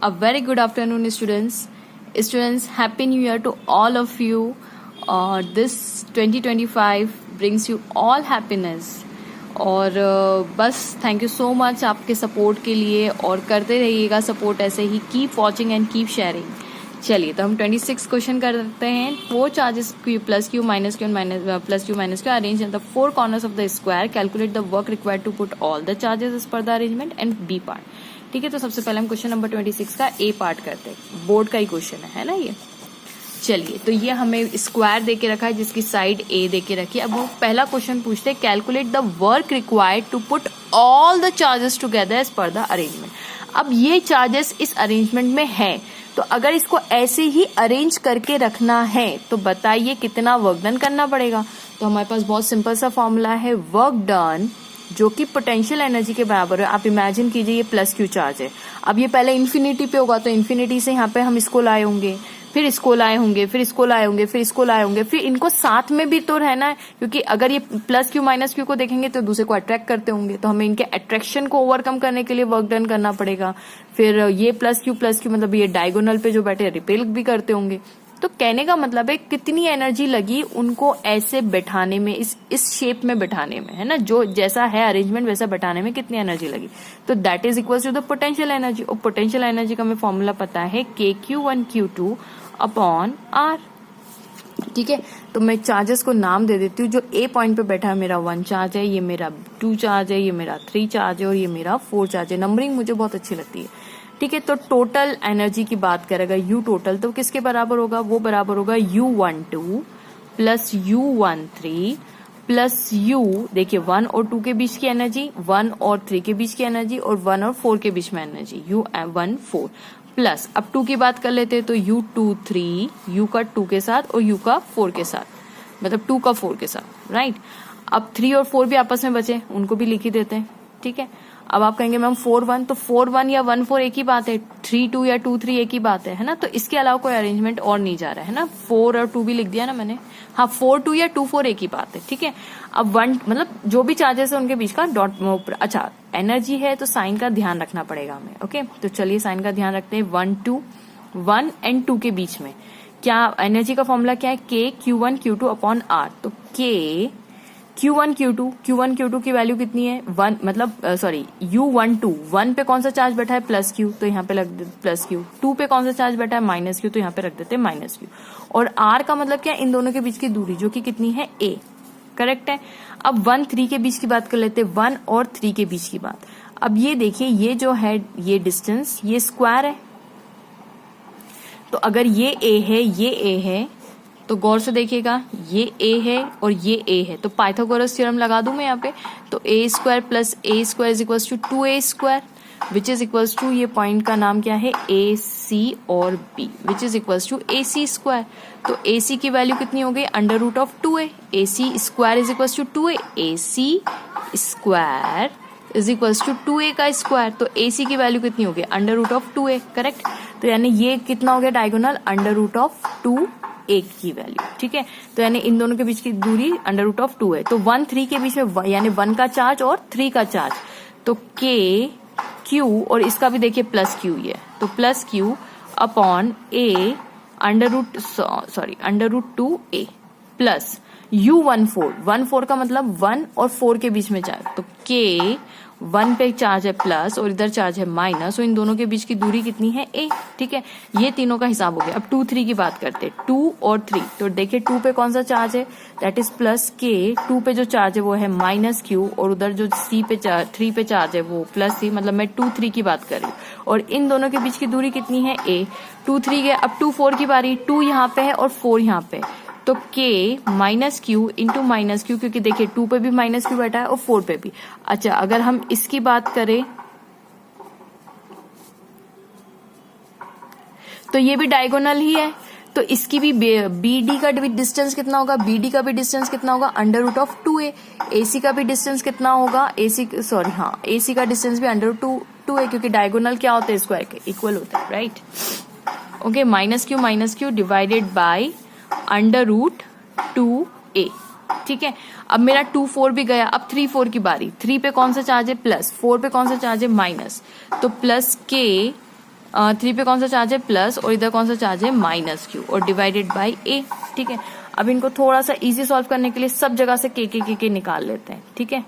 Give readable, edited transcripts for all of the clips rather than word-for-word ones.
A very good afternoon, students. Students, Happy New Year to all of you. This 2025 brings you all happiness. और बस thank you so much आपके support के लिए, और करते रहिएगा सपोर्ट ऐसे ही. Keep watching and keep sharing. चलिए, तो हम 26 क्वेश्चन करते हैं. 4 charges plus Q minus Q plus Q minus Q arrange in the 4 corners of the square. Calculate the work required to put all the charges as per the arrangement and B part. ठीक है, तो सबसे पहले हम question number 26 का ए part करते हैं. Board का ही क्वेश्चन है ना ये. चलिए, तो ये हमें स्क्वायर दे के रखा है जिसकी साइड ए दे के रखी है. अब वो पहला क्वेश्चन पूछते हैं, calculate the work required to put all the charges together as per the arrangement. अब ये चार्जेस इस अरेंजमेंट में है, तो अगर इसको ऐसे ही अरेंज करके रखना है तो बताइए कितना वर्क डन करना पड़ेगा. तो हमारे पास बहुत सिंपल सा फॉर्मूला है, वर्क डन जो कि पोटेंशियल एनर्जी के बराबर है. आप इमेजिन कीजिए ये प्लस क्यू चार्ज है. अब ये पहले इन्फिनिटी पे होगा, तो इन्फिनिटी से यहाँ पे हम इसको लाए होंगे, फिर इसको लाए होंगे, फिर इसको लाए होंगे, फिर इसको लाए होंगे, फिर इनको साथ में भी तो रहना है, क्योंकि अगर ये प्लस क्यू माइनस क्यू को देखेंगे तो दूसरे को अट्रैक्ट करते होंगे, तो हमें इनके अट्रैक्शन को ओवरकम करने के लिए वर्क डन करना पड़ेगा. फिर ये प्लस क्यू मतलब ये डायगोनल पे जो बैठे रिपेल भी करते होंगे. तो कहने का मतलब है कितनी एनर्जी लगी उनको ऐसे बैठाने में, इस शेप में बैठाने में, है ना, जो जैसा है अरेंजमेंट वैसा बैठाने में कितनी एनर्जी लगी. तो that is equal to the potential energy. और पोटेंशियल एनर्जी का हमें फॉर्मूला पता है, KQ1 Q2 अपॉन R. ठीक है, तो मैं चार्जेस को नाम दे देती हूँ. जो ए पॉइंट पे बैठा है मेरा 1 चार्ज है, ये मेरा 2 चार्ज है, ये मेरा 3 चार्ज है और ये मेरा 4 चार्ज है. नंबरिंग मुझे बहुत अच्छी लगती है. ठीक है, तो टोटल एनर्जी की बात करेगा U टोटल, तो किसके बराबर होगा, वो बराबर होगा U12 plus U13 plus U, देखिए 1 और 2 के बीच की एनर्जी, 1 और 3 के बीच की एनर्जी और 1 और 4 के बीच में एनर्जी, U14 प्लस, अब 2 की बात कर लेते हैं तो U23, U का 2 के साथ और U का 4 के साथ, मतलब 2 का 4 के साथ, राइट. अब 3 और 4 भी आपस में बचे, उनको भी लिख ही देते हैं. ठीक है, अब आप कहेंगे मैम 4-1, तो 4-1 या 1-4 एक ही बात है, 3-2 या 2-3 एक ही बात है ना. तो इसके अलावा कोई अरेंजमेंट और नहीं जा रहा है ना. 4 और 2 भी लिख दिया ना मैंने. हाँ, 4-2 या 2-4 एक ही बात है. ठीक है, अब 1 मतलब जो भी चार्जेस है उनके बीच का डॉट. अच्छा, एनर्जी है तो साइन का ध्यान रखना पड़ेगा हमें. ओके, तो चलिए साइन का ध्यान रखते हैं. 1 एंड 2 के बीच में क्या एनर्जी का फॉर्मूला क्या है, KQ1 Q2 अपॉन R. तो KQ1 Q2 की वैल्यू कितनी है, 1, मतलब सॉरी U12, 1 पे कौन सा चार्ज बैठा है, प्लस क्यू, तो यहाँ पे लग देते प्लस क्यू. 2 पे कौन सा चार्ज बैठा है, माइनस क्यू, तो यहाँ पे रख देते माइनस क्यू. और R का मतलब क्या है, इन दोनों के बीच की दूरी जो कि कितनी है, A. करेक्ट है. अब 1-3 के बीच की बात कर लेते हैं, 1 और 3 के बीच की बात. अब ये देखिए, ये जो है ये डिस्टेंस, ये स्क्वायर है, तो अगर ये A है, ये A है, तो गौर से देखिएगा, ये A है और ये A है, तो पाइथागोरस थ्योरम लगा दूं मैं यहाँ पे. तो A² plus A² is equals to 2A², which is equals to, ये पॉइंट का नाम क्या है, AC और B, which is equals to AC². तो AC की वैल्यू कितनी हो गई, under root of 2A. AC² is equals to 2A. AC² is equals to 2A का स्क्वायर. तो AC की वैल्यू कितनी हो गई, under root of 2A. Correct. तो यानी ये कितना हो गया diagonal, under root of 2A की वैल्यू. ठीक है, तो यानी इन दोनों के बीच की दूरी अंडर रूट ऑफ 2 है. तो 1-3 के बीच में यानी 1 का चार्ज और 3 का चार्ज, तो KQ और इसका भी देखिए प्लस क्यू ही है, तो plus Q upon A under root 2A plus U14 का मतलब 1 और 4 के बीच में चार्ज, तो K1 पे चार्ज है प्लस और इधर चार्ज है माइनस, और इन दोनों के बीच की दूरी कितनी है, A. ठीक है, ये तीनों का हिसाब हो गया. अब 2-3 की बात करते हैं, 2 और 3. तो देखिए 2 पे कौन सा चार्ज है, दैट इज प्लस K. 2 पे जो चार्ज है वो है माइनस Q, और उधर जो 3 पे चार्ज है वो प्लस C, मतलब मैं 2-3 की बात कर रही हूँ. और इन दोनों के बीच की दूरी कितनी है, A. 2-3 गए, अब 2-4 की बारी. 2 यहाँ पे है और 4 यहाँ पे, तो K minus Q into minus Q, क्योंकि देखिए 2 पे भी माइनस क्यू बैठा है और 4 पे भी. अच्छा, अगर हम इसकी बात करें तो ये भी डायगोनल ही है, तो इसकी भी BD का भी डिस्टेंस कितना होगा, BD का भी डिस्टेंस कितना होगा, under root of 2A. AC का भी डिस्टेंस कितना होगा, AC का डिस्टेंस भी अंडर रूट 2A, क्योंकि डायगोनल क्या होते हैं, स्क्वायर के इक्वल होते हैं, right. Okay, minus Q divided by under root 2A. ठीक है, अब मेरा 2-4 भी गया. अब 3-4 की बारी. 3 पे कौन सा चार्ज है, प्लस. 4 पे कौन सा चार्ज है, माइनस. तो प्लस K 3 पे कौन सा चार्ज है, प्लस, और इधर कौन सा चार्ज है, माइनस क्यू, और डिवाइडेड बाई ए। ठीक है, अब इनको थोड़ा सा इजी सॉल्व करने के लिए सब जगह से के निकाल लेते हैं। ठीक है,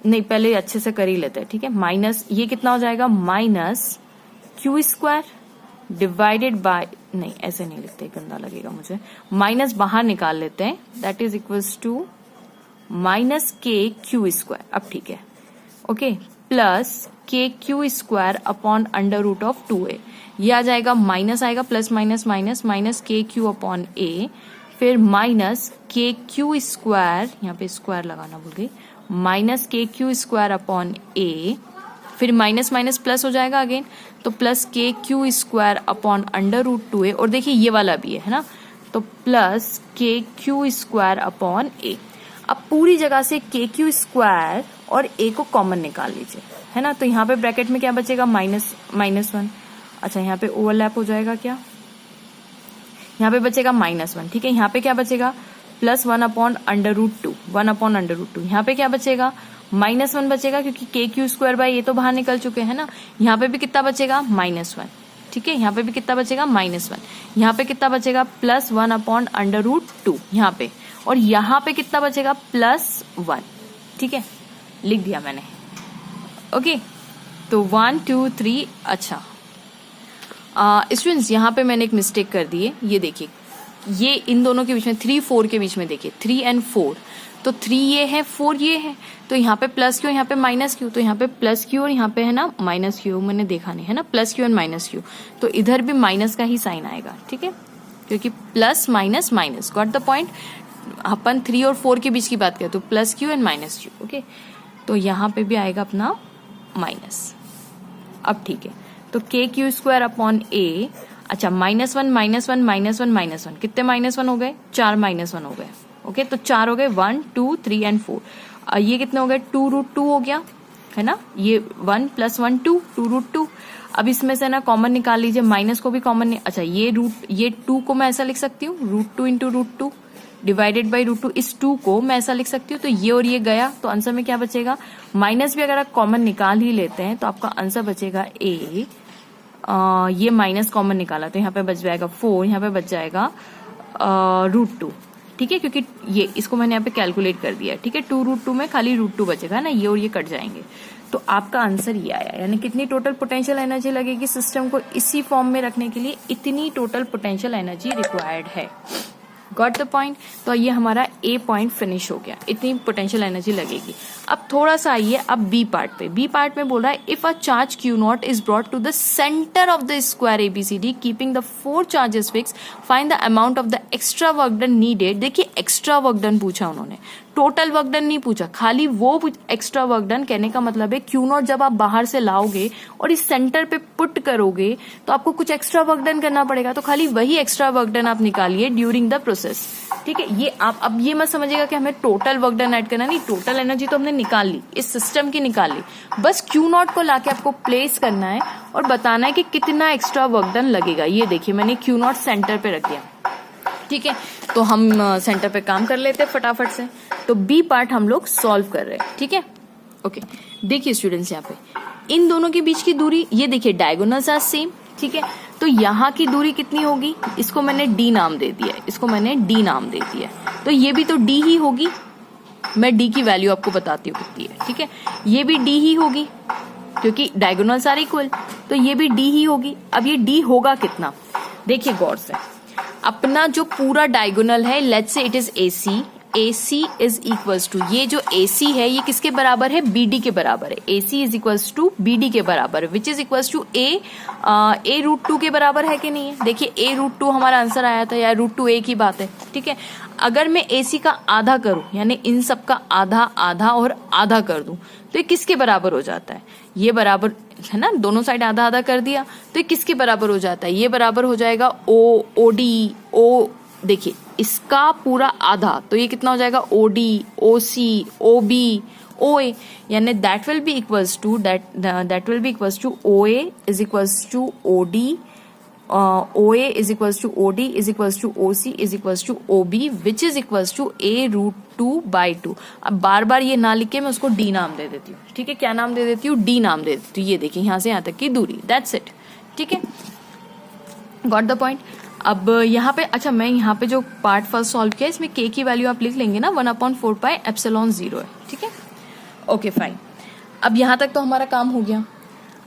नहीं पहले अच्छे से कर ही लेते हैं। ठीक है, माइनस ये कितना हो जाएगा, minus Q square divided by, नहीं ऐसे नहीं लिखते, गंदा लगेगा मुझे, माइनस बाहर निकाल लेते हैं, that is equals to minus K Q square. अब ठीक है, okay, plus K Q square upon under root of 2a, ये आ जाएगा, माइनस आएगा, plus minus minus, minus K Q upon A, फिर माइनस के क्यू स्क्वायर, यहाँ पे स्क्वायर लगाना भूल गई, minus K Q square upon A, फिर माइनस माइनस प्लस हो जाएगा अगेन, तो plus K Q square upon under root 2a, और देखिए ये वाला भी है ना, तो plus K Q square upon ए। अब पूरी जगह से के क्यू स्क्वायर और ए को कॉमन निकाल लीजिए, है ना, तो यहाँ पे ब्रैकेट में क्या बचेगा, माइनस माइनस 1। अच्छा, यहाँ पे ओवरलैप हो जाएगा क्या, यहाँ पे बचेगा -1। ठीक है, यहाँ पे क्या बचेगा, plus 1 upon under root 2, 1 upon under root 2। यहाँ पे क्या बचेगा, -1 बचेगा, क्योंकि के क्यू स्क्वायर बाई ये तो बाहर निकल चुके हैं ना। यहाँ पे भी कितना बचेगा, -1। ठीक है, यहाँ पे भी कितना बचेगा, -1। यहाँ पे कितना बचेगा, प्लस 1 अपॉन अंडर रूट 2 यहाँ पे, और यहाँ पे कितना बचेगा, +1। ठीक है, लिख दिया मैंने। ओके, तो 1 2 3। अच्छा स्टूडेंट्स, यहाँ पे मैंने एक मिस्टेक कर दी है, ये देखिए, ये इन दोनों के बीच में 3 4 के बीच में देखिए 3 and 4, तो 3 ये है, 4 ये है, तो यहाँ पे प्लस क्यू, यहाँ पे माइनस क्यू, तो यहाँ पे प्लस क्यू और यहाँ पे है ना माइनस क्यू, मैंने देखा नहीं है ना, plus Q and minus Q, तो इधर भी माइनस का ही साइन आएगा। ठीक है, क्योंकि plus minus minus, got the point. अपन 3 और 4 के बीच की बात करें तो plus Q and minus Q. Okay, तो यहाँ पे भी आएगा अपना माइनस। अब ठीक है, तो के क्यू स्क्वायर अपॉन ए, अच्छा -1 -1 -1 -1, कितने -1 हो गए, 4 -1 हो गए। ओके, तो 4 हो गए, 1 2 3 and 4। ये कितने हो गए, 2√2 हो गया, है ना, ये 1 + 1 2, 2√2। अब इसमें से ना कॉमन निकाल लीजिए, माइनस को भी कॉमन नहीं, अच्छा ये 2 को मैं ऐसा लिख सकती हूँ, √2 × √2 डिवाइडेड बाई √2, इस 2 को मैं ऐसा लिख सकती हूँ, तो ये और ये गया, तो आंसर में क्या बचेगा, माइनस भी अगर आप कॉमन निकाल ही लेते हैं तो आपका आंसर बचेगा ए। ये माइनस कॉमन निकाला तो यहाँ पे बच जाएगा 4, यहाँ पे बच जाएगा √2। ठीक है, क्योंकि ये इसको मैंने यहाँ पे कैलकुलेट कर दिया। ठीक है, 2√2 में खाली √2 बचेगा ना, ये और ये कट जाएंगे, तो आपका आंसर ये आया। यानी कितनी टोटल पोटेंशियल एनर्जी लगेगी सिस्टम को इसी फॉर्म में रखने के लिए, इतनी टोटल पोटेंशियल एनर्जी रिक्वायर्ड है। Got the point. तो ये हमारा ए पॉइंट फिनिश हो गया, इतनी पोटेंशियल एनर्जी लगेगी। अब थोड़ा सा आइए अब बी पार्ट पे। बी पार्ट में बोल रहा है if a charge Q naught is brought to the centre of the square ABCD keeping the 4 charges fix, find the amount of the extra work done needed. देखिए extra work done पूछा उन्होंने, total work done नहीं पूछा, खाली वो extra work done. कहने का मतलब है क्यू नॉट जब आप बाहर से लाओगे और इस सेंटर पे पुट करोगे तो आपको कुछ एक्स्ट्रा वर्क डन करना पड़ेगा, तो खाली वही एक्स्ट्रा वर्क डन आप निकालिए ड्यूरिंग द प्रोसेस। ठीक है, ये आप अब ये मत समझिएगा कि हमें टोटल वर्क डन ऐड करना, नहीं, टोटल एनर्जी तो हमने निकाल ली, इस सिस्टम की निकाल ली, बस क्यू नॉट को लाके आपको प्लेस करना है और बताना है कि कितना एक्स्ट्रा वर्क डन लगेगा। ये देखिए मैंने क्यू नॉट सेंटर पे रख दिया। ठीक है, तो हम सेंटर पे काम कर लेते हैं फटाफट से। तो बी पार्ट हम लोग सॉल्व कर रहे हैं। ठीक है, ओके, देखिए स्टूडेंट्स, यहाँ पे इन दोनों के बीच की दूरी, ये देखिए डायगोनल्स आर सेम। ठीक है, तो यहाँ की दूरी कितनी होगी, इसको मैंने डी नाम दे दिया है, इसको मैंने डी नाम दे दिया है, तो ये भी तो डी ही होगी। मैं डी की वैल्यू आपको बताती हूँ कितनी है। ठीक है, ये भी डी ही होगी क्योंकि डायगोनल्स आर इक्वल, तो ये भी डी ही होगी। अब ये डी होगा कितना, देखिए गौर से, अपना जो पूरा डायगोनल है, let's say it is AC, AC is equals to, ये जो AC है ये किसके बराबर है, BD के बराबर है। AC is equals to BD के बराबर है, विच इज इक्वल्स टू A√2 के बराबर है कि नहीं है। देखिए A√2 हमारा आंसर आया था, या √2 एक ही बात है। ठीक है, अगर मैं AC का आधा करूं, यानी इन सब का आधा आधा और आधा कर दूं, तो ये किसके बराबर हो जाता है, ये बराबर है ना, दोनों साइड आधा आधा कर दिया, तो ये किसके बराबर हो जाता है, ये बराबर हो जाएगा OD, O, देखिए इसका पूरा आधा, तो ये कितना हो जाएगा OD, OC, OB, OA, यानी that will be equals to OA is equals to OD, OA is equals to OD is equals to OC is equals to OB which is equals to A√2/2। अब बार बार ये ना लिख के मैं उसको D नाम दे देती हूँ। ठीक है, क्या नाम दे देती हूँ, D नाम दे देती हूँ। ये देखिए यहाँ से यहाँ तक की दूरी, दैट्स इट। ठीक है, गॉट द पॉइंट। अब यहाँ पे अच्छा, मैं यहाँ पे जो पार्ट फर्स्ट सॉल्व किया इसमें के की वैल्यू आप लिख लेंगे ना, 1/4 एप्सिलॉन 0 है, ठीक है, ओके फाइन। अब यहाँ तक तो हमारा काम हो गया।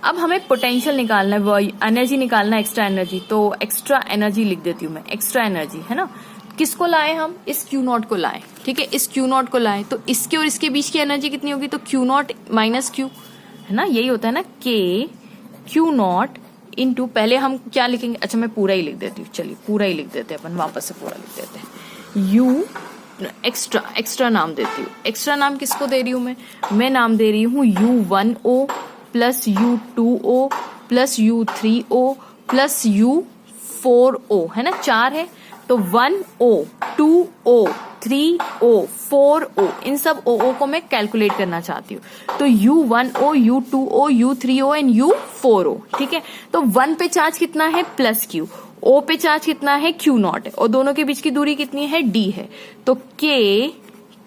अब हमें पोटेंशियल निकालना है, वो एनर्जी निकालना है, एक्स्ट्रा एनर्जी। तो एक्स्ट्रा एनर्जी लिख देती हूँ मैं, एक्स्ट्रा एनर्जी है ना, किसको लाए हम, इस क्यू नॉट को लाए, ठीक है, इस क्यू नॉट को लाए, तो इसके और इसके बीच की एनर्जी कितनी होगी, तो क्यू नॉट माइनस क्यू, है ना, यही होता है ना, के क्यू नॉट इनटू, पहले हम क्या लिखेंगे, अच्छा मैं पूरा ही लिख देती हूँ, चलिए पूरा ही लिख देते हैं अपन, वापस से पूरा लिख देते हैं। यू एक्स्ट्रा नाम देती हूँ, एक्स्ट्रा नाम किसको दे रही हूँ मैं नाम दे रही हूँ U1O plus U2O plus U3O plus U4O, है ना, 4 है, तो 1O 2O 3O 4O, इन सब O को मैं कैलकुलेट करना चाहती हूँ, तो U1O U2O U3O and U4O, ठीक है। तो 1 पे चार्ज कितना है, प्लस Q, O पे चार्ज कितना है, Q नॉट है, और दोनों के बीच की दूरी कितनी है, D है, तो K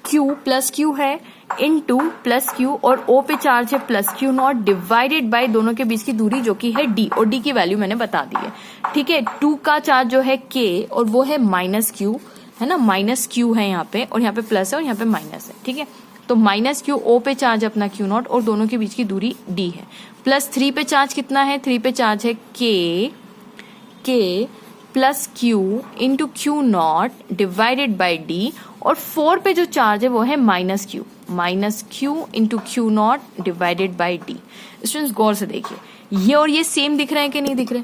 Q प्लस Q है इनटू प्लस Q, और O पे चार्ज है plus Q naught, divided by दोनों के बीच की दूरी जो कि है D, और D की वैल्यू मैंने बता दी है, ठीक है। 2 का चार्ज जो है K और वो है माइनस Q, है ना, माइनस Q है यहाँ पे, और यहाँ पे प्लस है और यहाँ पे माइनस है, ठीक है। तो माइनस Q, O पे चार्ज अपना Q नॉट, और दोनों के बीच की दूरी D है, प्लस 3 पे चार्ज कितना है, 3 पे चार्ज है K plus Q into Q naught divided by D, और 4 पे जो चार्ज है वो है minus Q into Q naught divided by D। Students गौर से देखिए, ये और ये सेम दिख रहे हैं कि नहीं दिख रहे,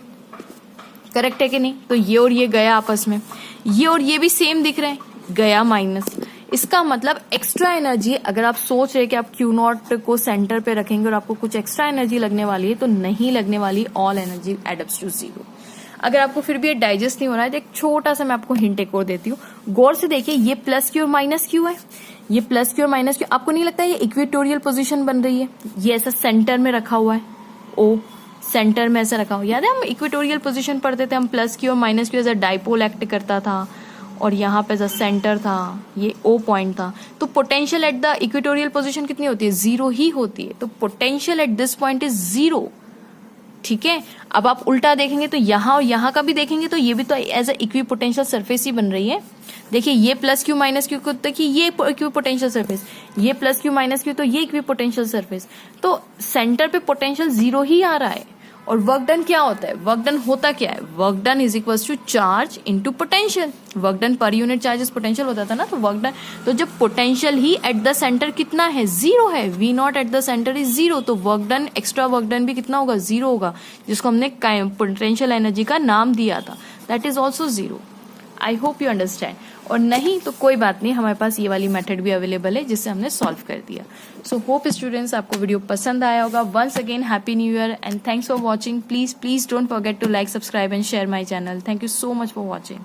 करेक्ट है कि नहीं, तो ये और ये गया आपस में, ये और ये भी सेम दिख रहे हैं, गया माइनस। इसका मतलब एक्स्ट्रा एनर्जी, अगर आप सोच रहे कि आप Q नॉट को सेंटर पे रखेंगे और आपको कुछ एक्स्ट्रा एनर्जी लगने वाली है, तो नहीं लगने वाली, ऑल एनर्जी एडप्स टू 0। अगर आपको फिर भी ये डाइजेस्ट नहीं हो रहा है, तो एक छोटा सा मैं आपको हिंट एक और देती हूँ, गौर से देखिए, ये प्लस Q और माइनस Q है, ये प्लस Q और माइनस Q, आपको नहीं लगता है ये इक्वेटोरियल पोजीशन बन रही है, ये ऐसा सेंटर में रखा हुआ है, O सेंटर में ऐसा रखा हुआ, याद है हम इक्वेटोरियल पोजीशन पढ़ते थे, हम प्लस Q और minus Q as a dipole act करता था, और यहाँ पे जो सेंटर था ये O पॉइंट था, तो potential at the equatorial position कितनी होती है, 0 ही होती है, तो potential at this point is 0, ठीक है। अब आप उल्टा देखेंगे तो यहाँ और यहाँ का भी देखेंगे तो ये भी तो as a equipotential surface ही बन रही है। देखिए ये प्लस Q माइनस Q को देखिए, ये इक्वी पोटेंशियल सरफेस, ये प्लस Q माइनस Q, तो ये इक्वी पोटेंशियल सरफेस, तो सेंटर पे पोटेंशियल 0 ही आ रहा है। और वर्क डन क्या होता है, वर्क डन होता क्या है, work done is equals to charge into potential, work done per unit charges potential होता था ना, तो वर्क डन, तो जब पोटेंशियल ही एट द सेंटर कितना है, 0 है, V naught at the centre is 0, तो work done, extra work done भी कितना होगा, 0 होगा, जिसको हमने पोटेंशियल एनर्जी का नाम दिया था, that is also 0। I hope you understand, और नहीं तो कोई बात नहीं, हमारे पास ये वाली मेथड भी अवेलेबल है जिससे हमने सॉल्व कर दिया। सो होप स्टूडेंट्स आपको वीडियो पसंद आया होगा। Once again happy new year and thanks for watching. Please don't forget to like, subscribe and share my channel. Thank you so much for watching.